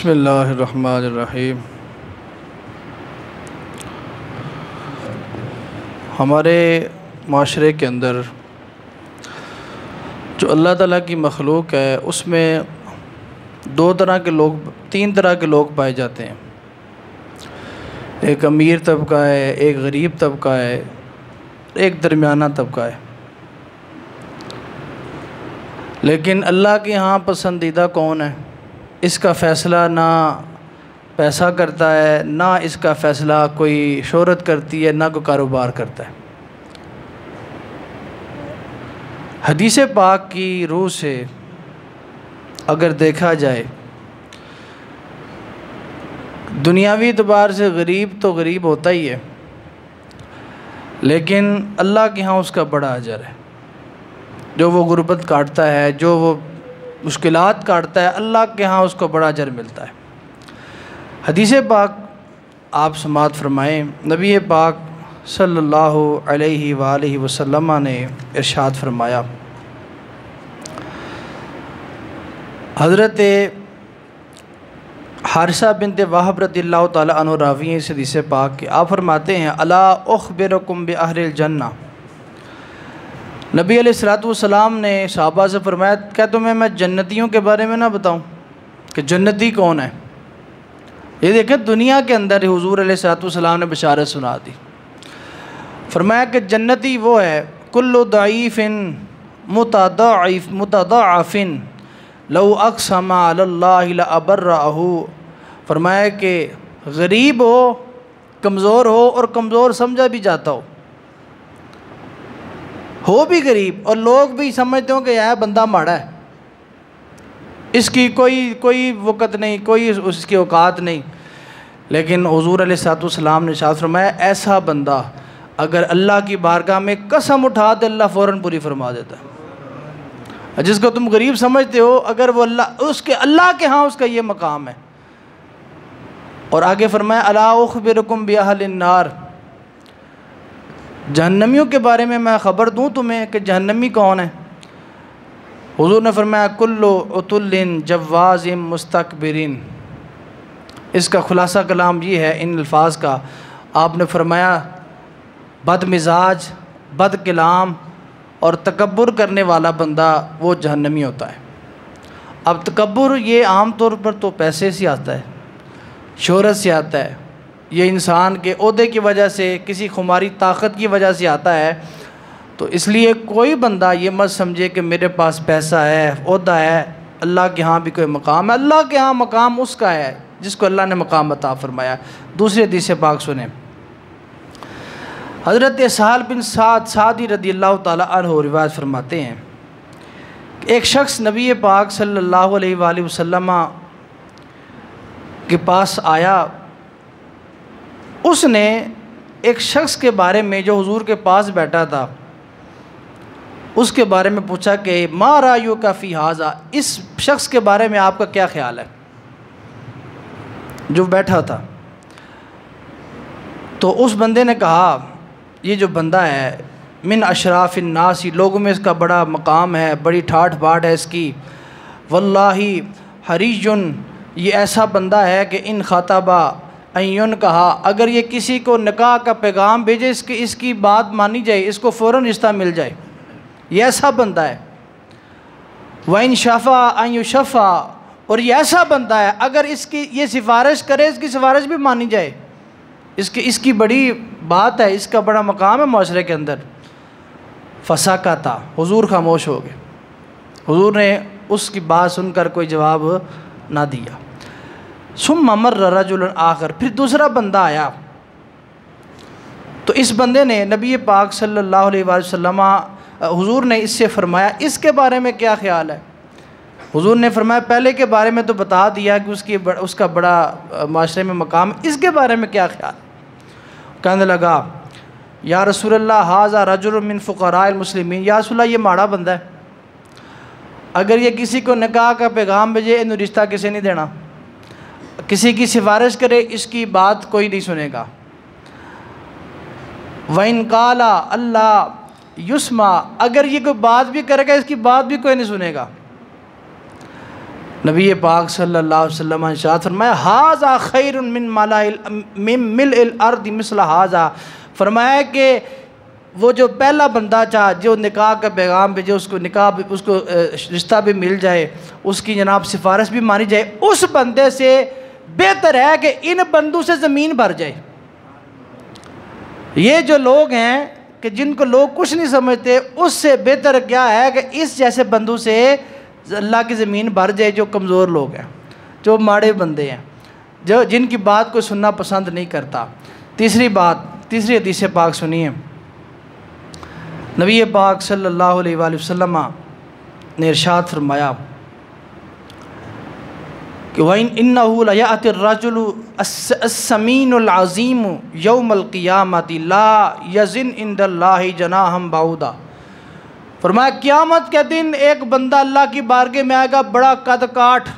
बिस्मिल्लाहिर्रहमानिर्रहीम। हमारे माशरे के अंदर जो अल्लाह ताला की मखलूक है उसमें तीन तरह के लोग पाए जाते हैं। एक अमीर तबका है, एक गरीब तबका है, एक दरमियाना तबका है। लेकिन अल्लाह के यहाँ पसंदीदा कौन है, इसका फ़ैसला ना पैसा करता है, ना इसका फ़ैसला कोई शोहरत करती है, ना कोई कारोबार करता है। हदीस पाक की रूह से अगर देखा जाए, दुनियावी एतबार से गरीब तो गरीब होता ही है, लेकिन अल्लाह के यहाँ उसका बड़ा अजर है। जो वो गुर्बत काटता है, जो वो मुश्किलात काटता है, अल्लाह के यहाँ उसको बड़ा अजर मिलता है। हदीस पाक आप समाअत फरमाएँ, नबी पाक सल्लल्लाहु अलैहि वसल्लम ने इरशाद फरमाया, हज़रत हारिसा बिन्त वहब रज़ियल्लाहु ताला अन्हु रावी हैं इस हदीस पाक के। आप फरमाते हैं, अला उख़बिरुकुम बि अहलिल जन्नह। नबी अलैहिस्सलाम ने सहाबा से फरमाया, क्या तुम्हें मैं जन्नतियों के बारे में ना बताऊं कि जन्नती कौन है। ये देखें, दुनिया के अंदर हुज़ूर अलैहिस्सलाम ने बशारत सुना दी। फरमाया कि जन्नती वो है, कुल्लु दईफ़िन मुतदाअफ़िन लौ अक़समा अलल्लाहि लअबर्रहु। फरमाया कि गरीब हो, कमज़ोर हो और कमज़ोर समझा भी जाता हो भी गरीब और लोग भी समझते हो कि यह बंदा माड़ा है, इसकी कोई वक़्त नहीं, कोई उसकी औकात नहीं। लेकिन हुज़ूर अलैहिस्सलाम ने इरशाद फरमाया, ऐसा बंदा अगर अल्लाह की बारगाह में कसम उठा दे, अल्लाह फ़ौरन पूरी फरमा देता है। जिसको तुम गरीब समझते हो, अगर वो अल्लाह के यहाँ उसका ये मकाम है। और आगे फरमाया, अला उख़बिरुकुम बि अहलिन नार। जहन्नमियों के बारे में मैं ख़बर दूँ तुम्हें कि जहन्नमी कौन है। हुज़ूर ने फरमाया, कुल्लु उतुल्लिन जव्वाज़िम मुस्तकबिरिन। इसका खुलासा कलाम ये है इन अल्फाज का। आपने फरमाया, बदमिजाज, बद कलाम और तकब्बुर करने वाला बंदा वो जहन्नमी होता है। अब तकब्बुर ये आम तौर पर तो पैसे से आता है, शोहरत से आता है, ये इंसान के ओहदे की वजह से, किसी खुमारी ताकत की वजह से आता है। तो इसलिए कोई बंदा ये मत समझे कि मेरे पास पैसा है, ओहदा है, अल्लाह के यहाँ भी कोई मकाम है। अल्लाह के यहाँ मकाम उसका है जिसको अल्लाह ने मकाम अता फरमाया। दूसरे हदीस पाक सुने, हज़रत सहल बिन सादी रज़ियल्लाहु ताला अन्हु रिवायत फरमाते हैं, एक शख्स नबी पाक सल्लल्लाहु अलैहि वसल्लम के पास आया। उसने एक शख्स के बारे में जो हुजूर के पास बैठा था उसके बारे में पूछा कि मा रायु का फ़ी हाज़ा, इस शख्स के बारे में आपका क्या ख्याल है, जो बैठा था। तो उस बंदे ने कहा, ये जो बंदा है, मिन अशराफिन नासी, लोगों में इसका बड़ा मकाम है, बड़ी ठाठ बाट है इसकी। वल्लाही हरीजुन, ये ऐसा बंदा है कि इन ख़ातबा अय्युन कहा, अगर ये किसी को निकाह का पैगाम भेजे, इसकी बात मानी जाए, इसको फ़ौरन रिश्ता मिल जाए, ये ऐसा बंदा है। वइन शफ़ा अयुशफ़ा, और ये ऐसा बंदा है अगर इसकी ये सिफारिश करे, इसकी सिफारिश भी मानी जाए, इसकी बड़ी बात है, इसका बड़ा मकाम है माशरे के अंदर। फसाका था, हुजूर खामोश हो गए। हुजूर ने उसकी बात सुनकर कोई जवाब ना दिया। सुम्मा मर्रा रजुलन आखर, फिर दूसरा बंदा आया। तो इस बंदे ने नबी पाक सल्लल्लाहु अलैहि वसल्लम, हुजूर ने इससे फरमाया, इसके बारे में क्या ख्याल है। हुजूर ने फरमाया, पहले के बारे में तो बता दिया कि उसका बड़ा माशरे में मकाम, इसके बारे में क्या ख्याल। कहने लगा, या रसूलल्लाह हाज़ा रजुल मिन फ़ुक़राइल मुस्लिमीन, या रसूलल्लाह ये माड़ा बंदा है, अगर ये किसी को निकाह का पैगाम भेजे, इन्हें रिश्ता किसी नहीं देना, किसी की सिफारिश करे, इसकी बात कोई नहीं सुनेगा। वइन काला अल्लाह युस्मा, अगर ये कोई बात भी करेगा, इसकी बात भी कोई नहीं सुनेगा। नबी पाक सल्लल्लाहु अलैहि वसल्लम ने इरशाद फरमाया हाज़ा खैरुन मिन मिल अर्द मिस्ल हाज़ा। फरमाया कि वो जो पहला बंदा था जो निकाह का पैगाम भेजे, उसको निकाह उसको रिश्ता भी मिल जाए, उसकी जनाब सिफारिश भी मानी जाए, उस बंदे से बेहतर है कि इन बंदों से ज़मीन भर जाए। ये जो लोग हैं कि जिनको लोग कुछ नहीं समझते, उससे बेहतर क्या है कि इस जैसे बंदों से अल्लाह की ज़मीन भर जाए, जो कमज़ोर लोग हैं, जो माड़े बंदे हैं, जो जिनकी बात को सुनना पसंद नहीं करता। तीसरी बात, तीसरी हदीस पाक सुनिए। नबी पाक सल्लल्लाहु अलैहि वसल्लम ने इरशाद फरमाया कि वइन इन्नहु लयाति रजुलु अस्समीनुल अज़ीम यौमल क़ियामति ला यज़िन इंदल्लाहि जनाहम बाउदा। फरमाया क़यामत के दिन एक बंदा अल्लाह की बारगाह में आएगा, बड़ा कद काठ,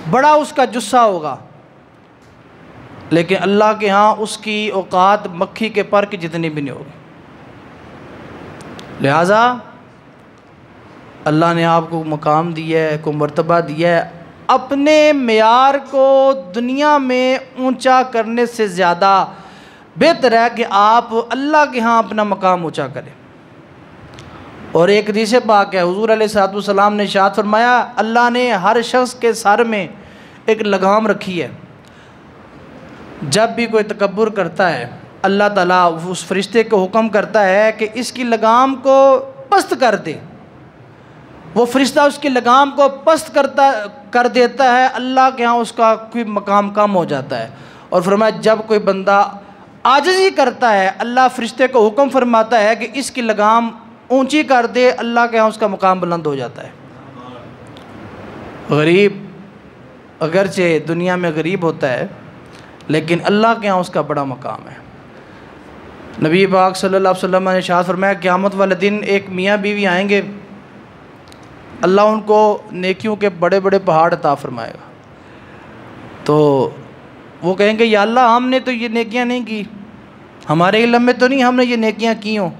बड़ा उसका जुस्सा होगा, लेकिन अल्लाह के यहाँ उसकी औकात मक्खी के पर की जितनी भी नहीं होगी। लिहाजा अल्लाह ने आपको मकाम दिया है, को मर्तबा दिया है, अपने मेयार को दुनिया में ऊंचा करने से ज़्यादा बेहतर है कि आप अल्लाह के यहाँ अपना मकाम ऊंचा करें। और एक हदीस पाक है, हुज़ूर अलैहिस्सलाम ने इरशाद फरमाया अल्लाह ने हर शख्स के सर में एक लगाम रखी है। जब भी कोई तकब्बुर करता है, अल्लाह ताला उस फरिश्ते को हुक्म करता है कि इसकी लगाम को पस्त कर दे। वो फरिश्ता उसकी लगाम को पस्त कर देता है, अल्लाह के यहाँ उसका कोई मकाम कम हो जाता है। और फरमाया जब कोई बंदा आजिज़ी करता है, अल्लाह फरिश्ते को हुक्म फरमाता है कि इसकी लगाम ऊंची कर दे, अल्लाह के यहाँ उसका मकाम बुलंद हो जाता है। गरीब अगरचे दुनिया में गरीब होता है, लेकिन अल्लाह के यहाँ उसका बड़ा मकाम है। नबी पाक सल्लल्लाहु अलैहि वसल्लम ने इरशाद फरमाया क़यामत वाले दिन एक मियाँ बीवी आएंगे, अल्लाह उनको नेकियों के बड़े बड़े पहाड़ अता फरमाएगा। तो वो कहेंगे या अल्लाह हमने तो ये नेकियां नहीं की, हमारे इल्म में तो नहीं हमने ये नेकियां की हों।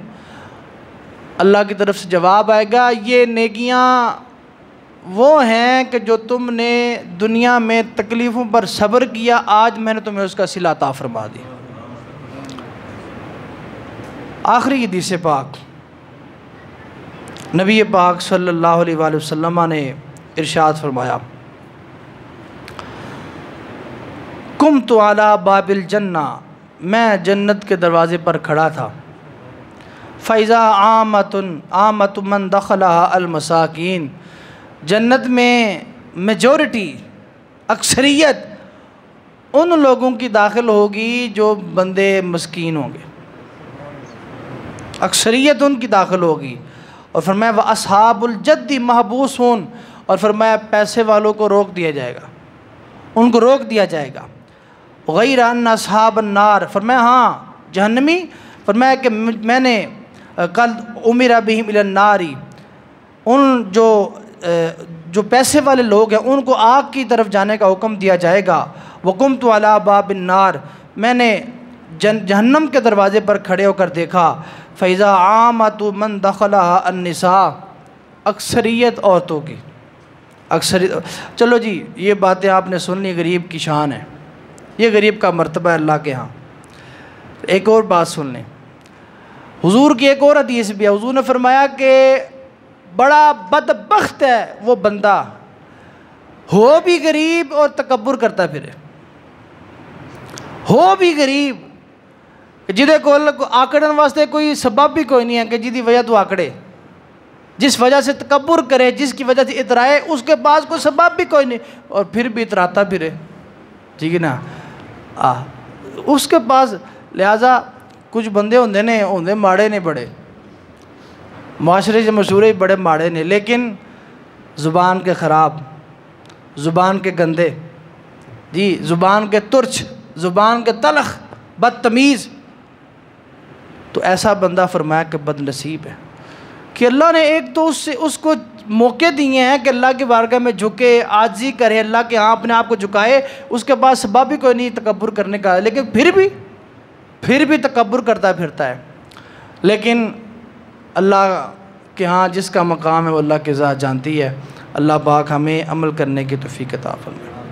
अल्लाह की तरफ से जवाब आएगा ये नेकियां वो हैं कि जो तुमने दुनिया में तकलीफ़ों पर सब्र किया, आज मैंने तुम्हें उसका सिला अता फरमा दी। आखिरी हदीस पाक, नबी पाक सल्लल्लाहु अलैहि वसल्लम ने इरशाद फरमाया कुम्तु अला बाबिल जन्ना, मैं जन्नत के दरवाज़े पर खड़ा था। फ़ैज़ा आमतु मन दखलहा अल मसाकीन, जन्नत में मेजॉरिटी अक्सरियत उन लोगों की दाखिल होगी जो बंदे मस्कीन होंगे, अक्सरियत उनकी दाखिल होगी। और फरमाया व अस्हाबुल जद्दी महबूसून, और फरमाया पैसे वालों को रोक दिया जाएगा, उनको रोक दिया जाएगा। गैर अन अस्हाबन नार, फरमाया हाँ जहन्नमी, फरमाया कि मैंने कल उमिरा बिहिम इलन नारी, उन जो पैसे वाले लोग हैं उनको आग की तरफ जाने का हुक्म दिया जाएगा। वकुम्तु अला बाबिन नार, मैंने जहन्नम के दरवाज़े पर खड़े होकर देखा। फ़ैज़ा आमतु मन दखलहा अन्निसा, अक्सरियत औरतों की, अक्सरियत। चलो जी ये बातें आपने सुन ली, गरीब की शान है, ये गरीब का मर्तबा है अल्लाह के यहाँ। एक और बात सुन लें, हुजूर की एक और हदीस भी है। हुजूर ने फरमाया कि बड़ा बदबख्त है वो बंदा हो भी गरीब और तकब्बुर करता फिरे, हो भी गरीब जिदे कोल आकड़न वास्ते कोई सबब भी कोई नहीं है कि जिसकी वजह तो आकड़े, जिस वजह से तकब्बुर करे, जिसकी वजह से इतराए, उसके पास कोई सबब भी कोई नहीं और फिर भी इतराता फिरे, ठीक है ना। उसके पास लिहाजा कुछ बंदे होंगे ने, होंगे माड़े ने, बड़े माशरे से मशहूर ही बड़े माड़े ने, लेकिन ज़ुबान के ख़राब, ज़ुबान के गंदे जी, ज़ुबान के तुर्च, ज़ुबान के तलख, बदतमीज़। तो ऐसा बंदा फरमाया कि बदनसीब है कि अल्लाह ने एक तो उसको मौके दिए हैं कि अल्लाह की बारगाह में झुके, आजी करे, अल्लाह के यहाँ अपने आप को झुकाए, उसके पास सबब भी कोई नहीं तकब्बुर करने का, लेकिन फिर भी तकब्बुर करता फिरता है। लेकिन अल्लाह के यहाँ जिसका मकाम है वो अल्लाह की ज़ात जानती है। अल्लाह पाक हमें अमल करने की तौफीक अता फरमाए।